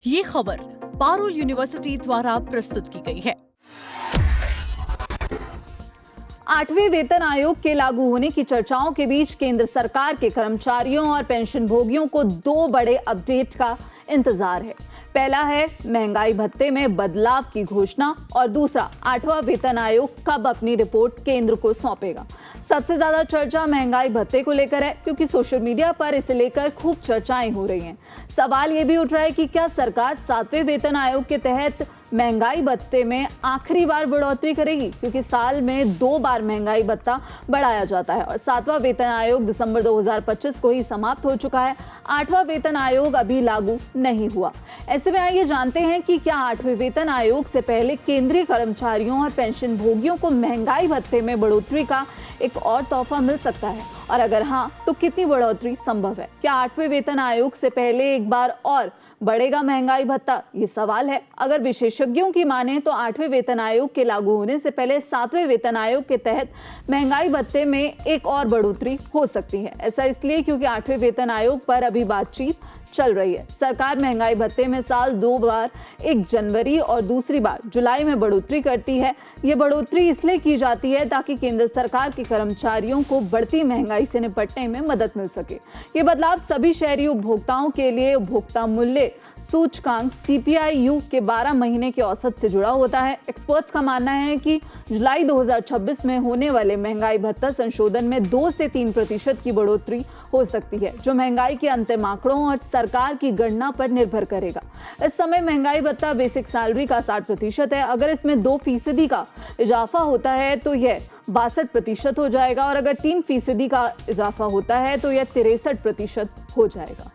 ये खबर पारुल यूनिवर्सिटी द्वारा प्रस्तुत की गई है। 8वें वेतन आयोग के लागू होने की चर्चाओं के बीच केंद्र सरकार के कर्मचारियों और पेंशन भोगियों को दो बड़े अपडेट का इंतजार है। पहला है महंगाई भत्ते में बदलाव की घोषणा और दूसरा 8वां वेतन आयोग कब अपनी रिपोर्ट केंद्र को सौंपेगा। सबसे ज्यादा चर्चा महंगाई भत्ते को लेकर है, क्योंकि सोशल मीडिया पर इसे लेकर खूब चर्चाएं हो रही हैं। सवाल ये भी उठ रहा है कि क्या सरकार 7वें वेतन आयोग के तहत महंगाई भत्ते में आखिरी बार बढ़ोतरी करेगी, क्योंकि साल में 2 बार महंगाई भत्ता बढ़ाया जाता है और 7वां वेतन आयोग दिसंबर 2025 को ही समाप्त हो चुका है। 8वां वेतन आयोग अभी लागू नहीं हुआ। ऐसे में आइए जानते हैं कि क्या 8वें वेतन आयोग से पहले केंद्रीय कर्मचारियों और पेंशन भोगियों को महंगाई भत्ते में बढ़ोतरी का एक और तोहफा मिल सकता है, और अगर हाँ तो कितनी बढ़ोतरी संभव है। क्या 8वें वेतन आयोग से पहले एक बार और बढ़ेगा महंगाई भत्ता, ये सवाल है। अगर विशेषज्ञों की माने तो 8वें वेतन आयोग के लागू होने से पहले 7वें वेतन आयोग के तहत महंगाई भत्ते में एक और बढ़ोतरी हो सकती है। ऐसा इसलिए क्योंकि 8वें वेतन आयोग पर अभी बातचीत चल रही है। सरकार महंगाई भत्ते में साल 2 बार 1 जनवरी और दूसरी बार जुलाई में बढ़ोतरी करती है। ये बढ़ोतरी इसलिए की जाती है ताकि केंद्र सरकार के कर्मचारियों को बढ़ती महंगाई से निपटने में मदद मिल सके। ये बदलाव सभी शहरी उपभोक्ताओं के लिए उपभोक्ता मूल्य सूचकांक CPI-U के 12 महीने के औसत से जुड़ा होता है। एक्सपर्ट्स का मानना है कि जुलाई 2026 में होने वाले महंगाई भत्ता संशोधन में 2 से 3% की बढ़ोतरी हो सकती है, जो महंगाई के अंतिम आंकड़ों और सरकार की गणना पर निर्भर करेगा। इस समय महंगाई भत्ता बेसिक सैलरी का 60% है। अगर इसमें 2% का इजाफा होता है तो यह 62% हो जाएगा, और अगर 3% का इजाफा होता है तो यह 63% हो जाएगा।